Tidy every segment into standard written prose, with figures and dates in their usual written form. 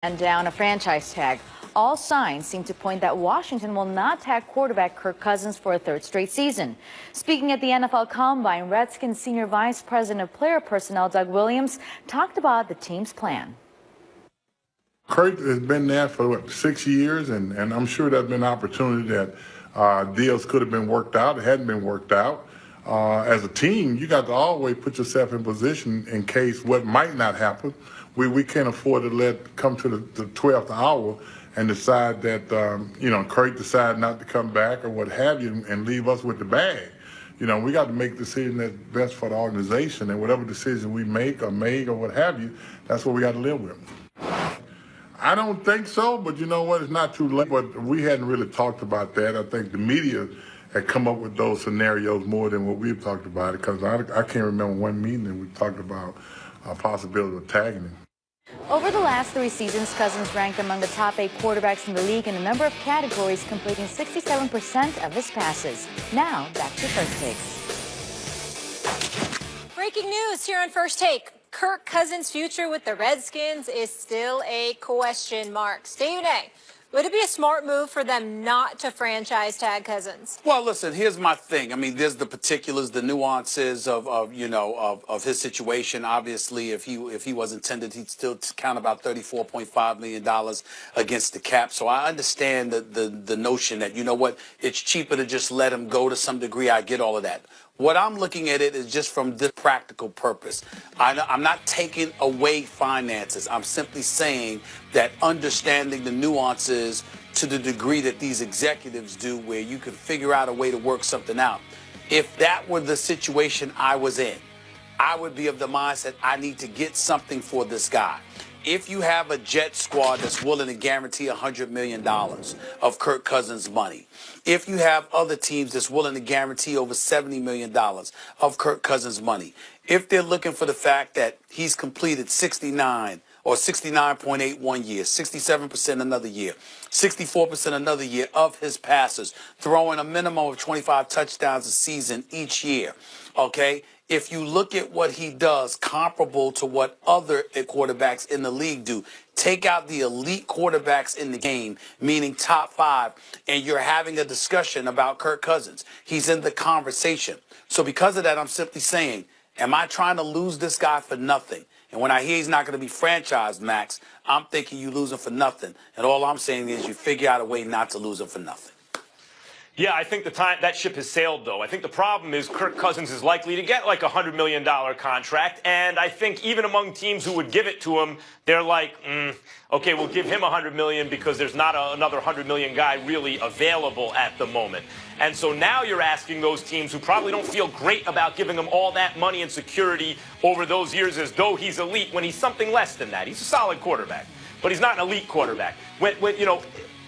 And down a franchise tag. All signs seem to point that Washington will not tag quarterback Kirk Cousins for a third straight season. Speaking at the NFL Combine, Redskins Senior Vice President of Player Personnel Doug Williams talked about the team's plan. Kirk has been there for 6 years, and I'm sure there's been an opportunity that deals could have been worked out. It hadn't been worked out. As a team, you got to always put yourself in position in case what might not happen. We can't afford to let come to the 12th hour and decide that Kirk decide not to come back or what have you and leave us with the bag. We got to make decisions that's best for the organization, and whatever decision we make or what have you, that's what we got to live with. I don't think so, but you know what? It's not too late. But we hadn't really talked about that. I think the media had come up with those scenarios more than what we've talked about it, because I can't remember one meeting that we talked about a possibility of tagging him. Over the last 3 seasons, Cousins ranked among the top 8 quarterbacks in the league in a number of categories, completing 67% of his passes. Now, back to First Take. Breaking news here on First Take. Kirk Cousins' future with the Redskins is still a question mark. Stephen A., would it be a smart move for them not to franchise tag Cousins? Well, listen, here's my thing. I mean, there's the particulars, the nuances of his situation. Obviously, if he was intended, he'd still count about $34.5 million against the cap. So I understand the notion that, you know what, it's cheaper to just let him go to some degree. I get all of that. What I'm looking at it is just from this practical purpose. I'm not taking away finances. I'm simply saying that understanding the nuances to the degree that these executives do, where you can figure out a way to work something out. If that were the situation I was in, I would be of the mindset I need to get something for this guy. If you have a jet squad that's willing to guarantee $100 million of Kirk Cousins' money, if you have other teams that's willing to guarantee over $70 million of Kirk Cousins' money, if they're looking for the fact that he's completed 69 or 69.8 one year, 67% another year, 64% another year of his passes, throwing a minimum of 25 touchdowns a season each year, okay? If you look at what he does comparable to what other quarterbacks in the league do, take out the elite quarterbacks in the game, meaning top 5, and you're having a discussion about Kirk Cousins. He's in the conversation. So because of that, I'm simply saying, am I trying to lose this guy for nothing? And when I hear he's not going to be franchised, Max, I'm thinking you lose him for nothing. And all I'm saying is you figure out a way not to lose him for nothing. Yeah, I think that ship has sailed, though. I think the problem is Kirk Cousins is likely to get like a $100 million contract, and I think even among teams who would give it to him, they're like, okay, we'll give him $100 million because there's not another $100 million guy really available at the moment. And so now you're asking those teams who probably don't feel great about giving him all that money and security over those years as though he's elite when he's something less than that. He's a solid quarterback, but he's not an elite quarterback.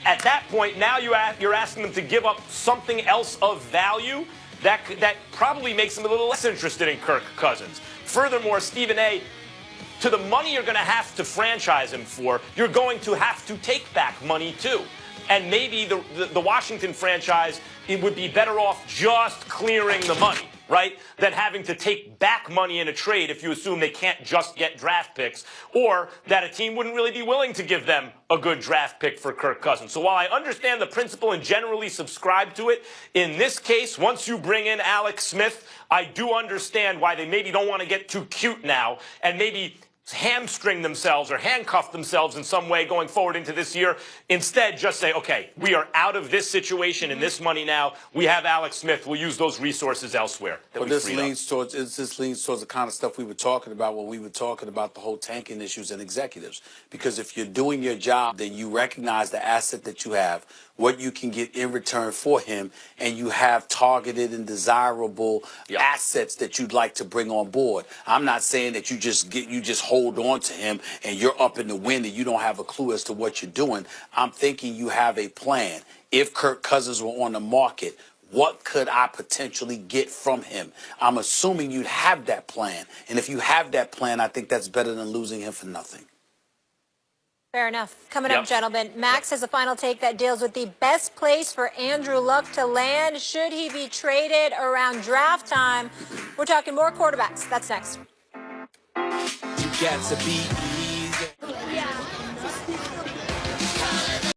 At that point, now you're asking them to give up something else of value that probably makes them a little less interested in Kirk Cousins. Furthermore, Stephen A., to the money you're going to have to franchise him for, you're going to have to take back money too. And maybe the Washington franchise, it would be better off just clearing the money, right, than having to take back money in a trade if you assume they can't just get draft picks, or that a team wouldn't really be willing to give them a good draft pick for Kirk Cousins. So while I understand the principle and generally subscribe to it, in this case, once you bring in Alex Smith, I do understand why they maybe don't want to get too cute now and maybe hamstring themselves or handcuff themselves in some way going forward into this year. Instead, just say, okay, we are out of this situation and this money now. We have Alex Smith. We'll use those resources elsewhere. But this leans towards the kind of stuff we were talking about when we were talking about the whole tanking issues and executives. Because if you're doing your job, then you recognize the asset that you have, what you can get in return for him, and you have targeted and desirable assets that you'd like to bring on board. I'm not saying that you just hold on to him and you're up in the wind and you don't have a clue as to what you're doing. I'm thinking you have a plan. If Kirk Cousins were on the market, what could I potentially get from him? I'm assuming you'd have that plan. And if you have that plan, I think that's better than losing him for nothing. Fair enough. Coming up, gentlemen, Max has a final take that deals with the best place for Andrew Luck to land. Should he be traded around draft time? We're talking more quarterbacks. That's next. You got to be